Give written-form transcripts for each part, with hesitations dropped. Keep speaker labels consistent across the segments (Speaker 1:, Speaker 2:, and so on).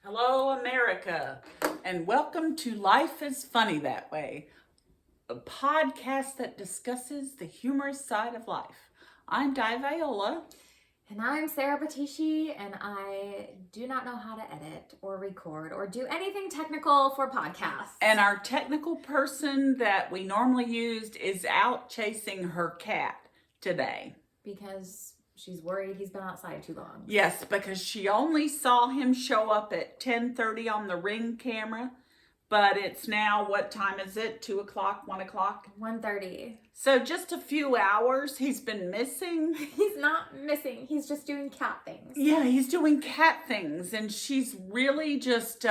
Speaker 1: Hello, America, and welcome to Life is Funny That Way, a podcast that discusses the humorous side of life. I'm Di Viola.
Speaker 2: And I'm Sarah Batishi, and I do not know how to edit or record or do anything technical for podcasts.
Speaker 1: And our technical person that we normally used is out chasing her cat today.
Speaker 2: Because she's worried he's been outside too long.
Speaker 1: Yes, because she only saw him show up at 10:30 on the Ring camera, but it's now, what time is it? 2 o'clock, 1 o'clock?
Speaker 2: 1:30.
Speaker 1: So just a few hours he's been missing.
Speaker 2: He's not missing. He's just doing cat things.
Speaker 1: Yeah, he's doing cat things, and she's really just,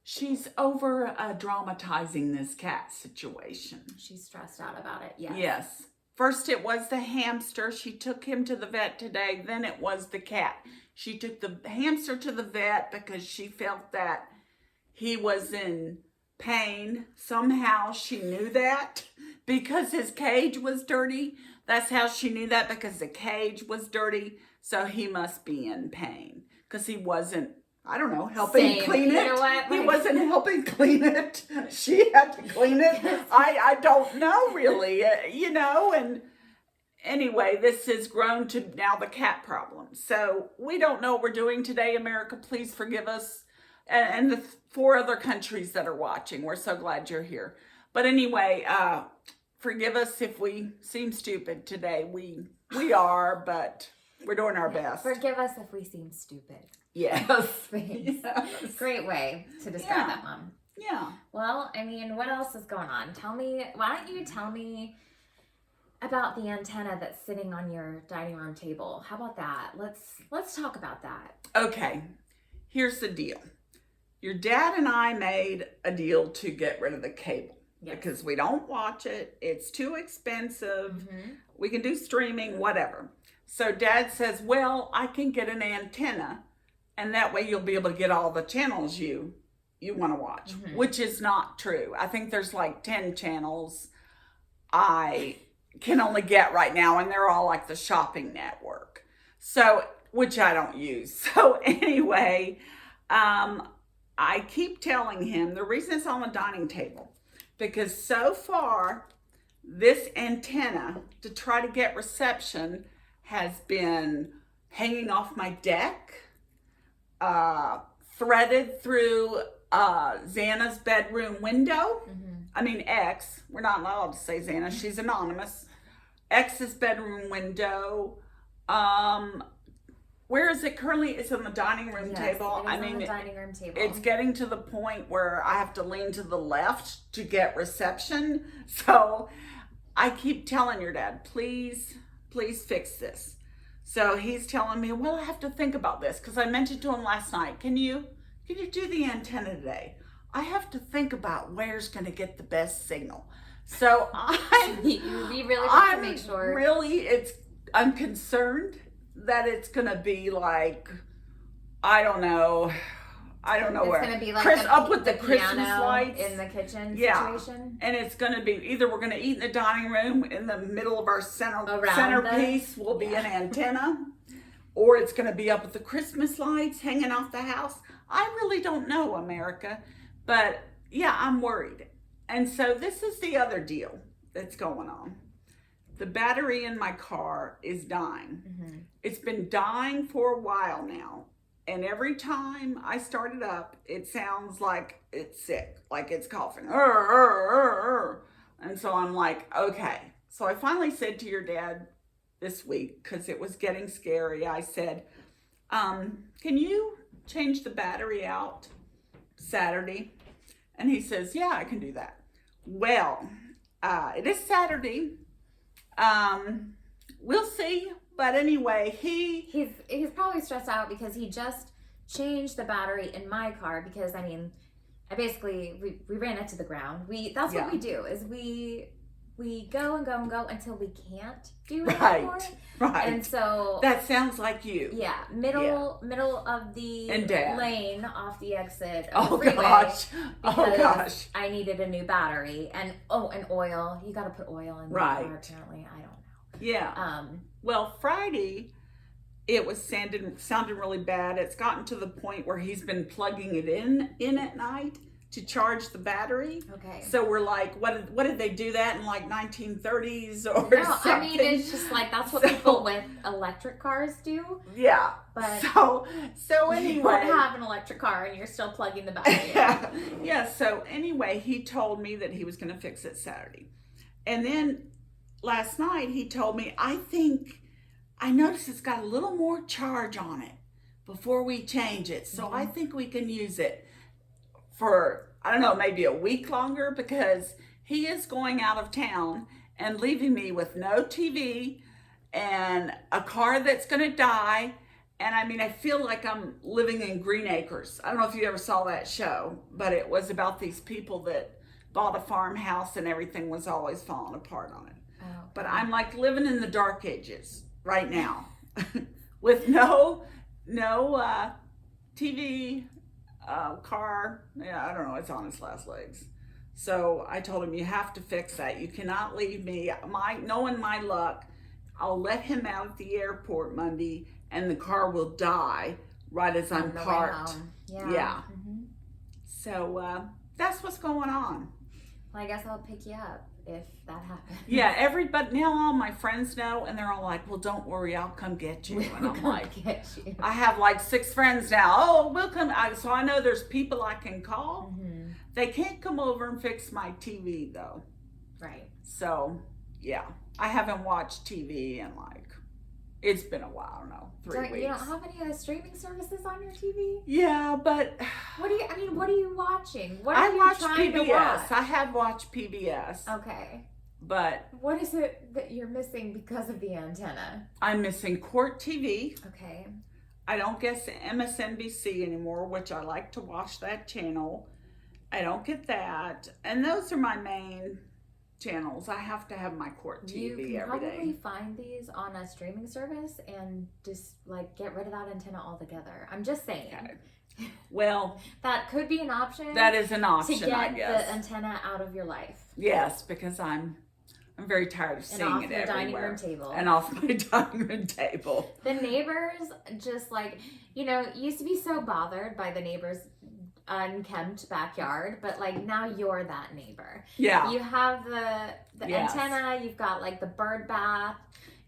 Speaker 1: she's over dramatizing this cat situation.
Speaker 2: She's stressed out about it, yes.
Speaker 1: Yes. First it was the hamster. She took him to the vet today. Then it was the cat. She took the hamster to the vet because she felt that he was in pain. Somehow she knew that because his cage was dirty. That's how she knew that, because the cage was dirty. So he must be in pain because he wasn't, I don't know, helping clean it.
Speaker 2: You know what?
Speaker 1: He wasn't helping clean it. She had to clean it. I don't know really, and anyway, this has grown to now the cat problem. So we don't know what we're doing today, America. Please forgive us. And the 4 other countries that are watching, we're so glad you're here. But anyway, forgive us if we seem stupid today. We are, but we're doing our best.
Speaker 2: Forgive us if we seem stupid.
Speaker 1: Yes.
Speaker 2: Yes. Great way to describe that, Mom.
Speaker 1: Yeah.
Speaker 2: Well, I mean, what else is going on? Why don't you tell me about the antenna that's sitting on your dining room table? How about that? Let's talk about that.
Speaker 1: Okay. Here's the deal. Your dad and I made a deal to get rid of the cable.
Speaker 2: Yes.
Speaker 1: Because we don't watch it. It's too expensive.
Speaker 2: Mm-hmm.
Speaker 1: We can do streaming, whatever. So Dad says, well, I can get an antenna, and that way you'll be able to get all the channels you want to watch, which is not true. I think there's like 10 channels I can only get right now, and they're all like the shopping network. So, which I don't use. So anyway, I keep telling him the reason it's on the dining table, because so far this antenna to try to get reception has been hanging off my deck, threaded through Xana's bedroom window. I mean, X. We're not allowed to say Xana. She's anonymous. X's bedroom window. Where is it currently? It's on the dining room table.
Speaker 2: It is on the dining room table.
Speaker 1: It's getting to the point where I have to lean to the left to get reception. So I keep telling your dad, please fix this. So he's telling me, well, I have to think about this, because I mentioned to him last night, can you do the antenna today? I have to think about where's going to get the best signal. So
Speaker 2: we really have to make sure.
Speaker 1: I'm concerned that it's going to be like, I don't know where.
Speaker 2: It's going to be like
Speaker 1: up with the
Speaker 2: Christmas
Speaker 1: Christmas lights
Speaker 2: in the kitchen
Speaker 1: Yeah.
Speaker 2: situation.
Speaker 1: And it's going to be either we're going to eat in the dining room, in the middle of our centerpiece will be an antenna, or it's going to be up with the Christmas lights hanging off the house. I really don't know, America. But yeah, I'm worried. And so this is the other deal that's going on. The battery in my car is dying.
Speaker 2: Mm-hmm.
Speaker 1: It's been dying for a while now. And every time I start it up, it sounds like it's sick, like it's coughing. And so I'm like, okay. So I finally said to your dad this week, because it was getting scary, I said, can you change the battery out Saturday? And he says, yeah, I can do that. Well, it is Saturday. We'll see. But anyway,
Speaker 2: he's probably stressed out because he just changed the battery in my car, because I basically we ran it to the ground. That's what we do, is we go and go and go until we can't do it anymore.
Speaker 1: Right.
Speaker 2: And so
Speaker 1: that sounds like you.
Speaker 2: Yeah, middle of the lane off the exit of the freeway.
Speaker 1: Gosh.
Speaker 2: I needed a new battery and oil. You got to put oil in the car apparently. I don't know.
Speaker 1: Yeah. Well, Friday, it was sounded really bad. It's gotten to the point where he's been plugging it in at night to charge the battery.
Speaker 2: Okay.
Speaker 1: So we're like, what did they do that in like 1930s or
Speaker 2: no,
Speaker 1: something?
Speaker 2: I mean, it's just like that's what people with electric cars do.
Speaker 1: Yeah.
Speaker 2: But
Speaker 1: so anyway,
Speaker 2: you don't have an electric car and you're still plugging the battery in.
Speaker 1: Yeah. So anyway, he told me that he was going to fix it Saturday, and then last night he told me, I noticed it's got a little more charge on it before we change it. So I think we can use it for, I don't know, maybe a week longer, because he is going out of town and leaving me with no TV and a car that's going to die. And I mean, I feel like I'm living in Green Acres. I don't know if you ever saw that show, but it was about these people that bought a farmhouse and everything was always falling apart on it.
Speaker 2: Oh.
Speaker 1: But I'm like living in the dark ages right now with no TV, car. Yeah, I don't know. It's on its last legs. So I told him, you have to fix that. You cannot leave me. Knowing my luck, I'll let him out at the airport Monday and the car will die right as I'm parked. Yeah.
Speaker 2: Mm-hmm.
Speaker 1: So that's what's going on.
Speaker 2: Well, I guess I'll pick you up if that happens.
Speaker 1: Yeah, everybody, now all my friends know, and they're all like, well, don't worry, I'll come get you. And I'm like,
Speaker 2: get you.
Speaker 1: I have like 6 friends now. Oh, we'll come. So I know there's people I can call.
Speaker 2: Mm-hmm.
Speaker 1: They can't come over and fix my TV though.
Speaker 2: Right.
Speaker 1: So, yeah, I haven't watched TV in like, it's been a while, I don't know, 3 weeks.
Speaker 2: You don't have any of the streaming services on your TV?
Speaker 1: Yeah, but
Speaker 2: what are you watching? What
Speaker 1: I
Speaker 2: are you
Speaker 1: watch
Speaker 2: trying
Speaker 1: PBS.
Speaker 2: to watch?
Speaker 1: I have watched PBS.
Speaker 2: Okay.
Speaker 1: But
Speaker 2: what is it that you're missing because of the antenna?
Speaker 1: I'm missing Court TV.
Speaker 2: Okay.
Speaker 1: I don't get MSNBC anymore, which I like to watch that channel. I don't get that. And those are my main channels. I have to have my Court TV every day.
Speaker 2: You can probably find these on a streaming service and just like get rid of that antenna altogether. I'm just saying.
Speaker 1: Okay. Well,
Speaker 2: that could be an option.
Speaker 1: That is an option,
Speaker 2: to get
Speaker 1: I guess.
Speaker 2: the antenna out of your life.
Speaker 1: Yes, because I'm very tired of seeing it everywhere.
Speaker 2: Dining room table.
Speaker 1: And off my dining room table.
Speaker 2: The neighbors just like, used to be so bothered by the neighbors' unkempt backyard, but like now you're that neighbor.
Speaker 1: Yeah.
Speaker 2: You have the antenna, you've got like the bird bath,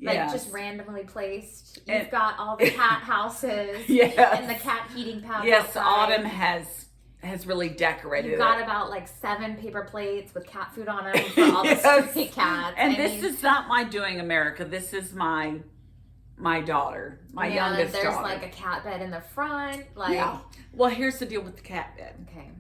Speaker 2: like just randomly placed. You've got all the cat houses and the cat heating pads.
Speaker 1: Yes,
Speaker 2: outside.
Speaker 1: Autumn has really decorated
Speaker 2: You've got about like 7 paper plates with cat food on them for all the stray cats.
Speaker 1: And this is not my doing, America. This is my daughter, my youngest
Speaker 2: there's
Speaker 1: daughter.
Speaker 2: like a cat bed in the front.
Speaker 1: Well, here's the deal with the cat bed.
Speaker 2: Okay.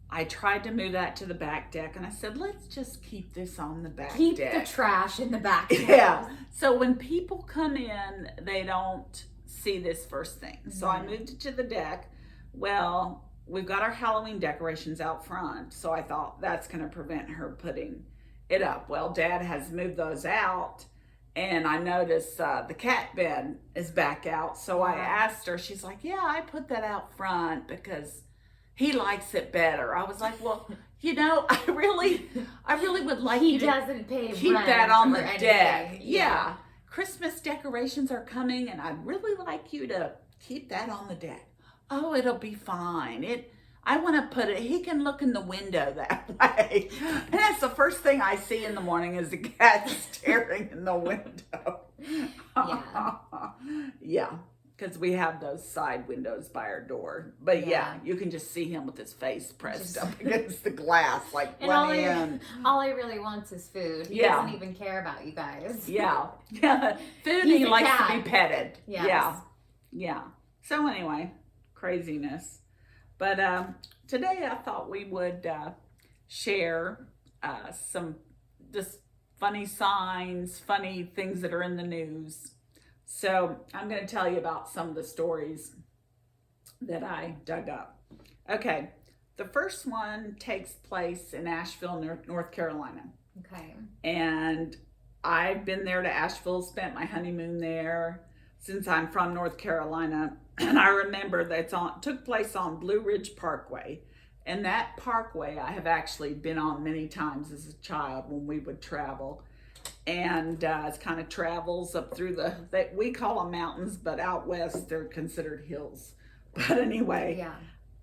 Speaker 1: I tried to move that to the back deck, and I said, let's just keep this on the back deck.
Speaker 2: Keep the trash in the back deck.
Speaker 1: Yeah. So when people come in, they don't see this first thing. So I moved it to the deck. Well, we've got our Halloween decorations out front, so I thought that's going to prevent her putting it up. Well, Dad has moved those out, and I noticed the cat bed is back out. So I asked her, she's like, yeah, I put that out front because he likes it better. I was like, well, I really would like
Speaker 2: he
Speaker 1: you
Speaker 2: doesn't pay
Speaker 1: keep
Speaker 2: rent
Speaker 1: that on the
Speaker 2: anything.
Speaker 1: deck. Yeah. Christmas decorations are coming, and I'd really like you to keep that on the deck. Oh, it'll be fine. I want to put it, he can look in the window that way. And that's the first thing I see in the morning is the cat staring in the window. Yeah. Because we have those side windows by our door. But yeah, you can just see him with his face pressed up against the glass, like, let me in.
Speaker 2: All he really wants is food. He doesn't even care about you guys.
Speaker 1: Yeah. Food, he likes to be petted.
Speaker 2: Yes.
Speaker 1: Yeah. So anyway, craziness. But today I thought we would share some just funny signs, funny things that are in the news. So I'm going to tell you about some of the stories that I dug up. Okay, the first one takes place in Asheville, North Carolina.
Speaker 2: Okay.
Speaker 1: And I've been there to Asheville, spent my honeymoon there since I'm from North Carolina. And I remember that took place on Blue Ridge Parkway. And that parkway I have actually been on many times as a child when we would travel. and it kind of travels up through we call them mountains, but out west they're considered hills. But anyway,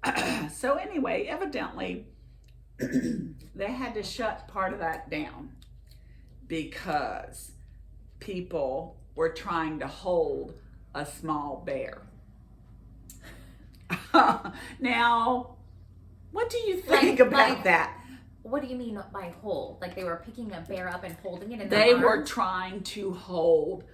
Speaker 2: Yeah.
Speaker 1: so anyway, evidently they had to shut part of that down because people were trying to hold a small bear. Now, what do you think about that?
Speaker 2: What do you mean by hold? Like they were picking a bear up and holding it in their
Speaker 1: They
Speaker 2: arms?
Speaker 1: were trying to hold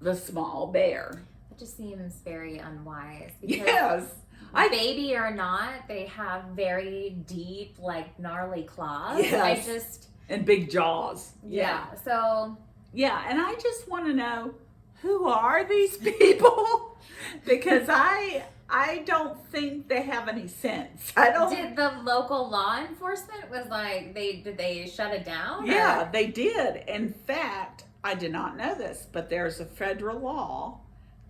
Speaker 1: the small bear.
Speaker 2: It just seems very unwise. Because
Speaker 1: Yes.
Speaker 2: baby or not, they have very deep, like gnarly claws.
Speaker 1: Yes. And big jaws.
Speaker 2: Yeah. So.
Speaker 1: Yeah, and I just want to know, who are these people? Because I don't think they have any sense. I don't.
Speaker 2: Did the local law enforcement was like did they shut it down?
Speaker 1: Yeah, they did. In fact, I did not know this, but there's a federal law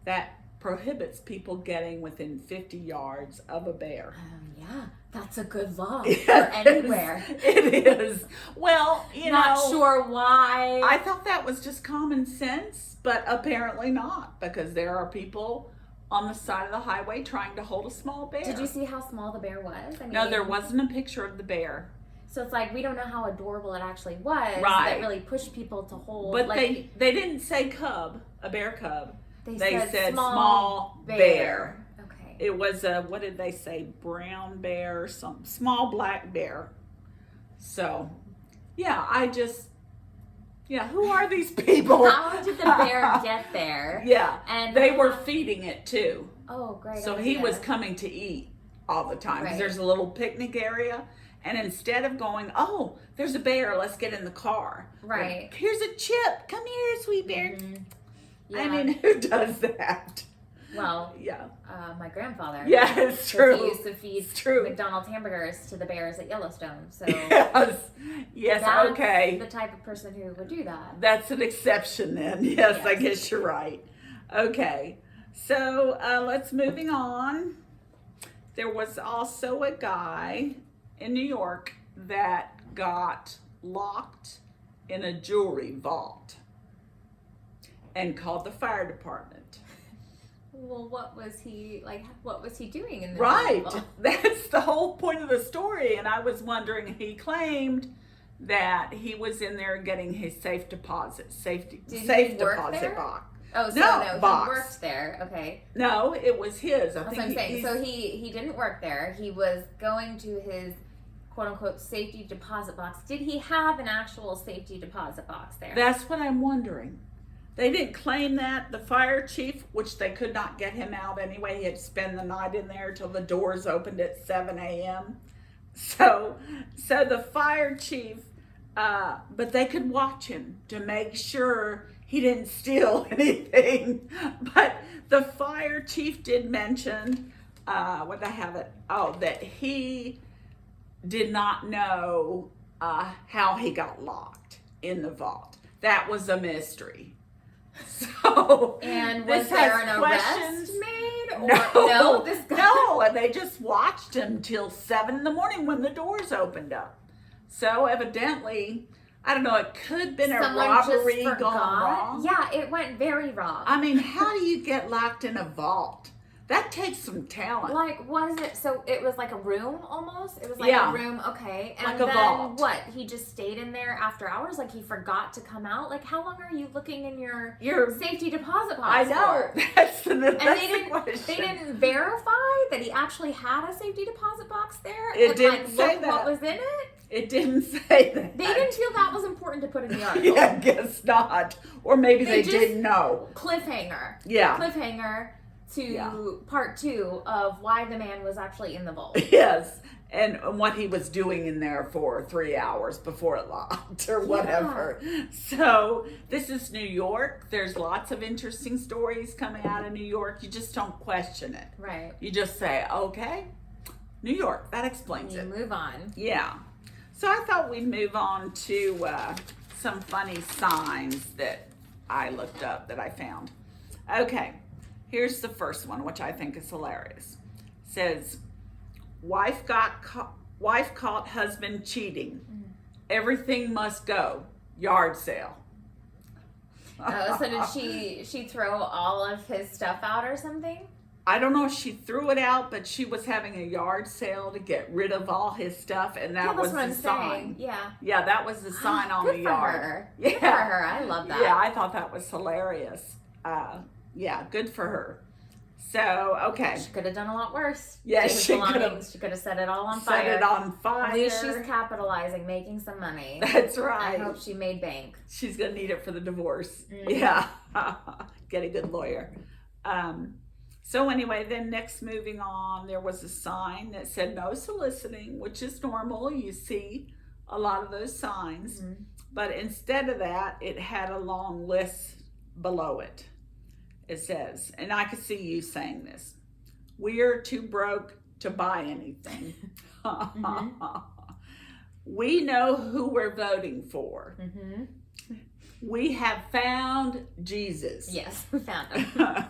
Speaker 1: that prohibits people getting within 50 yards of a bear.
Speaker 2: Yeah, that's a good law
Speaker 1: Yes,
Speaker 2: for anywhere.
Speaker 1: It is. Well,
Speaker 2: Not sure why.
Speaker 1: I thought that was just common sense, but apparently not, because there are people on the side of the highway trying to hold a small bear.
Speaker 2: Did you see how small the bear was? I mean,
Speaker 1: no, there wasn't a picture of the bear.
Speaker 2: So it's like we don't know how adorable it actually was.
Speaker 1: Right.
Speaker 2: That really pushed people to hold.
Speaker 1: But
Speaker 2: like,
Speaker 1: they didn't say cub, a bear cub.
Speaker 2: They
Speaker 1: said small bear.
Speaker 2: Okay.
Speaker 1: It was a, what did they say, brown bear or some small black bear. So, yeah, who are these people?
Speaker 2: How did the bear get there?
Speaker 1: Yeah,
Speaker 2: and
Speaker 1: they were feeding it too.
Speaker 2: Oh, great.
Speaker 1: So he was coming to eat all the time. Because there's a little picnic area. And instead of going, oh, there's a bear, let's get in the car.
Speaker 2: Right.
Speaker 1: Like, here's a chip. Come here, sweet bear.
Speaker 2: Mm-hmm. Yeah.
Speaker 1: I mean, who does that?
Speaker 2: Well,
Speaker 1: yeah.
Speaker 2: My grandfather.
Speaker 1: Yeah, it's true.
Speaker 2: He used to feed McDonald's hamburgers to the bears at Yellowstone. So
Speaker 1: yes,
Speaker 2: that's
Speaker 1: okay.
Speaker 2: the type of person who would do that.
Speaker 1: That's an exception then. Yes, I guess you're right. Okay, so let's moving on. There was also a guy in New York that got locked in a jewelry vault and called the fire department.
Speaker 2: Well, what was he doing in the
Speaker 1: Right.
Speaker 2: vault?
Speaker 1: That's the whole point of the story. And I was wondering, he claimed that he was in there getting his safe deposit box.
Speaker 2: Oh, so
Speaker 1: no, box.
Speaker 2: He worked there. Okay.
Speaker 1: No, it was his.
Speaker 2: That's what I'm saying. So he didn't work there. He was going to his quote unquote safety deposit box. Did he have an actual safety deposit box there?
Speaker 1: That's what I'm wondering. They didn't claim that. The fire chief, which they could not get him out anyway, he had to spend the night in there till the doors opened at 7 a.m. So the fire chief, but they could watch him to make sure he didn't steal anything. But the fire chief did mention, that he did not know how he got locked in the vault. That was a mystery. So,
Speaker 2: and was there an arrest made? Or,
Speaker 1: no,
Speaker 2: this guy...
Speaker 1: no, and they just watched him till 7 in the morning when the doors opened up. So evidently, I don't know, it could have been
Speaker 2: Someone
Speaker 1: a robbery
Speaker 2: just
Speaker 1: gone wrong.
Speaker 2: Yeah, it went very wrong.
Speaker 1: I mean, how do you get locked in a vault? That takes some talent.
Speaker 2: Like, was it, so it was like a room almost? It was like a room, okay. And
Speaker 1: like a
Speaker 2: then
Speaker 1: vault.
Speaker 2: What? He just stayed in there after hours? Like he forgot to come out? Like how long are you looking in your safety deposit box
Speaker 1: I know.
Speaker 2: for?
Speaker 1: That's the
Speaker 2: question. They didn't verify that he actually had a safety deposit box there?
Speaker 1: It
Speaker 2: and
Speaker 1: didn't
Speaker 2: like,
Speaker 1: say
Speaker 2: look
Speaker 1: that.
Speaker 2: what was in it?
Speaker 1: It didn't say that.
Speaker 2: They didn't feel that was important to put in the article.
Speaker 1: Yeah, I guess not. Or maybe they didn't know.
Speaker 2: Cliffhanger.
Speaker 1: Yeah.
Speaker 2: Cliffhanger to part 2 of why the man was actually in the vault.
Speaker 1: Yes, and what he was doing in there for 3 hours before it locked or whatever. Yeah. So this is New York. There's lots of interesting stories coming out of New York. You just don't question it.
Speaker 2: Right.
Speaker 1: You just say, okay, New York. That explains it.
Speaker 2: Move on.
Speaker 1: Yeah. So I thought we'd move on to some funny signs that I looked up that I found. Okay. Here's the first one, which I think is hilarious. It says, wife caught husband cheating. Everything must go. Yard sale.
Speaker 2: Oh, so did she throw all of his stuff out or something?
Speaker 1: I don't know if she threw it out, but she was having a yard sale to get rid of all his stuff, and that was the sign.
Speaker 2: Yeah.
Speaker 1: Yeah, that was the sign on
Speaker 2: Good
Speaker 1: the
Speaker 2: for
Speaker 1: yard.
Speaker 2: her.
Speaker 1: Yeah.
Speaker 2: Good for her. I love that.
Speaker 1: Yeah, I thought that was hilarious. Yeah, good for her. So, okay.
Speaker 2: She could have done a lot worse.
Speaker 1: Yes, she could have.
Speaker 2: She could have set it all on fire.
Speaker 1: Set it on fire.
Speaker 2: At least she's capitalizing, making some money.
Speaker 1: That's right.
Speaker 2: I hope she made bank.
Speaker 1: She's going to need it for the divorce. Yeah. Get a good lawyer. So anyway, then next moving on, there was a sign that said no soliciting, which is normal. You see a lot of those signs. Mm-hmm. But instead of that, it had a long list below it. It says, and I could see you saying this, we are too broke to buy anything. Mm-hmm. We know who we're voting for. Mm-hmm. We have found Jesus.
Speaker 2: Yes, we found him.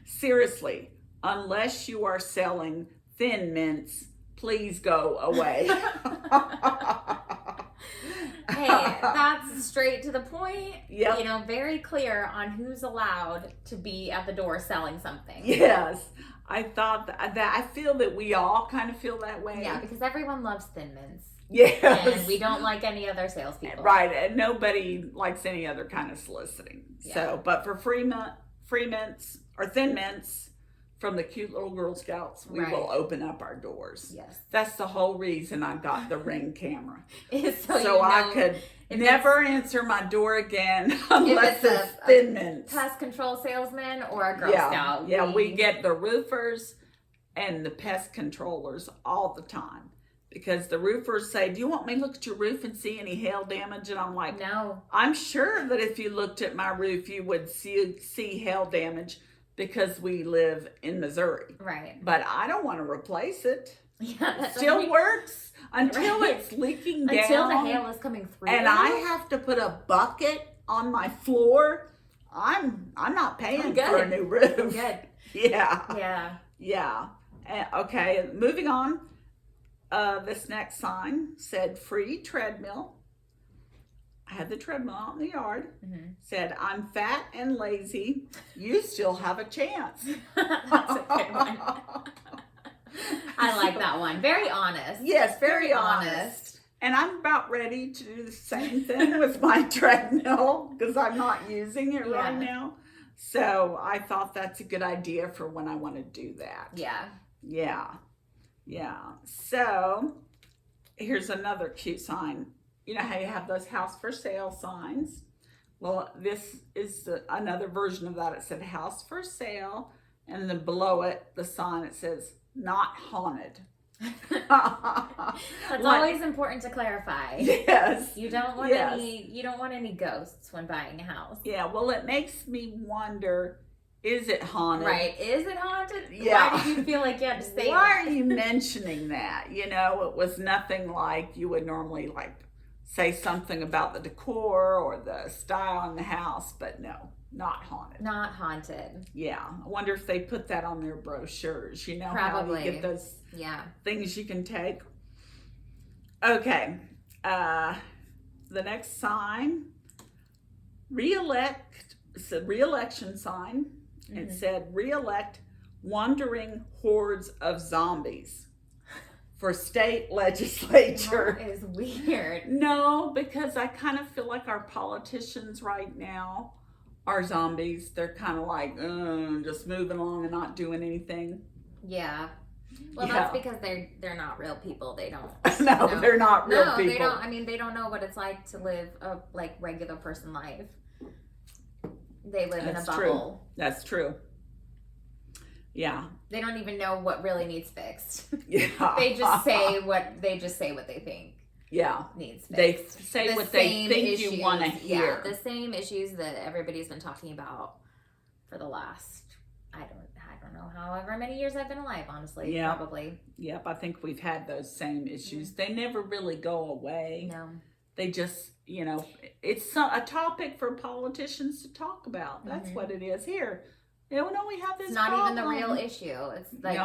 Speaker 1: Seriously, unless you are selling Thin Mints, please go away.
Speaker 2: Hey, that's straight to the point.
Speaker 1: Yep.
Speaker 2: You know, very clear on who's allowed to be at the door selling something.
Speaker 1: Yes. I thought that I feel that we all kind of feel that way.
Speaker 2: Yeah, because everyone loves Thin Mints.
Speaker 1: Yes.
Speaker 2: And we don't like any other salespeople.
Speaker 1: Right. And nobody likes any other kind of soliciting. Yeah. So, but for free mints or Thin Mints from the cute little Girl Scouts, we will open up our doors.
Speaker 2: Yes.
Speaker 1: That's the whole reason I got the Ring camera.
Speaker 2: so
Speaker 1: I could never answer my door again unless it's Thin Mints.
Speaker 2: Pest control salesman or a Girl Scout.
Speaker 1: Yeah, we get the roofers and the pest controllers all the time. Because the roofers say, do you want me to look at your roof and see any hail damage? And I'm like,
Speaker 2: no.
Speaker 1: I'm sure that if you looked at my roof, you would see hail damage because we live in Missouri.
Speaker 2: Right.
Speaker 1: But I don't want to replace it.
Speaker 2: Yeah,
Speaker 1: it still works until it's leaking down.
Speaker 2: Until the hail is coming through.
Speaker 1: And I have to put a bucket on my floor. I'm not paying for a new roof.
Speaker 2: Good.
Speaker 1: Yeah. Okay, moving on. This next sign said free treadmill. I had the treadmill out in the yard. Mm-hmm. Said, I'm fat and lazy. You still have a chance.
Speaker 2: That's a good one. I like that one. Very honest.
Speaker 1: Yes, very honest. And I'm about ready to do the same thing with my treadmill because I'm not using it right now. So I thought that's a good idea for when I want to do that. Yeah. So here's another cute sign. You know how you have those house for sale signs? Well, this is another version of that. It said house for sale. And then below it, the sign, it says not haunted.
Speaker 2: That's always important to clarify.
Speaker 1: Yes.
Speaker 2: You don't want any ghosts when buying a house.
Speaker 1: Yeah, well, it makes me wonder, is it haunted?
Speaker 2: Right. Is it haunted?
Speaker 1: Yeah.
Speaker 2: Why did you feel like you had to say
Speaker 1: Why are you mentioning that? You know, it was nothing like you would normally say something about the decor or the style in the house, but no, not haunted.
Speaker 2: Not haunted.
Speaker 1: Yeah. I wonder if they put that on their brochures. You know,
Speaker 2: probably.
Speaker 1: How you get those things you can take. Okay. The next sign, it's a re-election sign. Mm-hmm. It said, re-elect wandering hordes of zombies for state legislature.
Speaker 2: That is weird.
Speaker 1: No, because I kind of feel like our politicians right now are zombies. They're kind of like, just moving along and not doing anything.
Speaker 2: Yeah. Well, that's because they're not real people. They don't.
Speaker 1: No, they're not real people.
Speaker 2: They don't. I mean, they don't know what it's like to live a regular person life. They live in a bubble.
Speaker 1: That's true. Yeah.
Speaker 2: They don't even know what really needs fixed.
Speaker 1: Yeah.
Speaker 2: They just say what they think.
Speaker 1: Yeah.
Speaker 2: Needs fixed.
Speaker 1: They say what they think you want to hear.
Speaker 2: Yeah, the same issues that everybody's been talking about for the last, I don't know, however many years I've been alive, honestly. Yeah. Probably.
Speaker 1: Yep, I think we've had those same issues. Mm-hmm. They never really go away.
Speaker 2: No.
Speaker 1: They just, it's a topic for politicians to talk about. That's what it is here. We have this.
Speaker 2: It's not even the real issue. It's like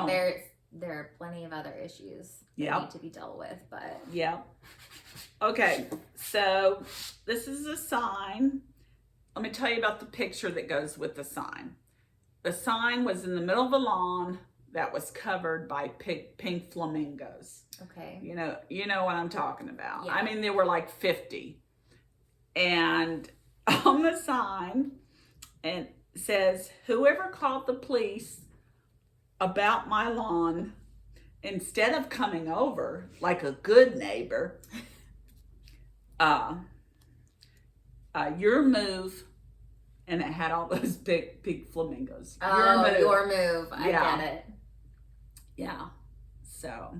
Speaker 2: there are plenty of other issues that need to be dealt with. But
Speaker 1: yeah. Okay, so this is a sign. let me tell you about the picture that goes with the sign. The sign was in the middle of a lawn that was covered by pink flamingos.
Speaker 2: Okay.
Speaker 1: You know what I'm talking about.
Speaker 2: Yeah.
Speaker 1: I mean, there were like 50. And on the sign, and it says, whoever called the police about my lawn, instead of coming over like a good neighbor, your move, and it had all those big flamingos.
Speaker 2: Oh, your move. I get it.
Speaker 1: Yeah. So,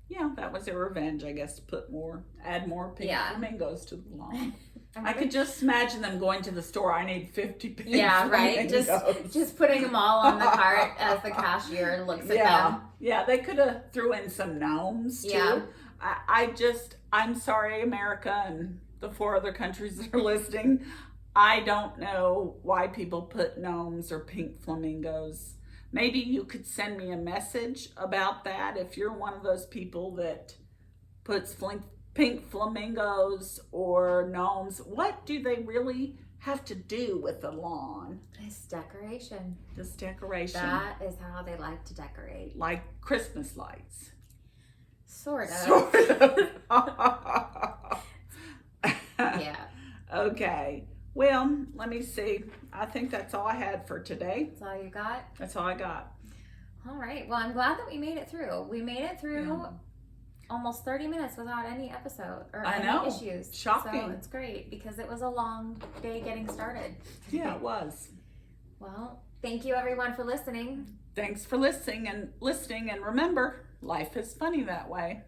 Speaker 1: yeah, that was their revenge, I guess, to add more pink flamingos to the lawn. I could just imagine them going to the store. I need 50 pink flamingos.
Speaker 2: Just putting them all on the cart as the cashier looks at them.
Speaker 1: Yeah, they could have threw in some gnomes too.
Speaker 2: Yeah.
Speaker 1: I'm sorry, America and the 4 other countries that are listening. I don't know why people put gnomes or pink flamingos. Maybe you could send me a message about that if you're one of those people that puts pink flamingos or gnomes. What do they really have to do with the lawn?
Speaker 2: It's decoration.
Speaker 1: Just decoration.
Speaker 2: That is how they like to decorate.
Speaker 1: Like Christmas lights.
Speaker 2: Sort of.
Speaker 1: Sort of.
Speaker 2: Yeah.
Speaker 1: Okay. Well, let me see. I think that's all I had for today.
Speaker 2: That's all you got?
Speaker 1: That's all I got.
Speaker 2: All right. Well, I'm glad that we made it through. We made it through almost 30 minutes without any episode or any issues.
Speaker 1: Shocking.
Speaker 2: So it's great because it was a long day getting started.
Speaker 1: Yeah, it was.
Speaker 2: Well, thank you everyone for listening.
Speaker 1: Thanks for listening and remember, life is funny that way.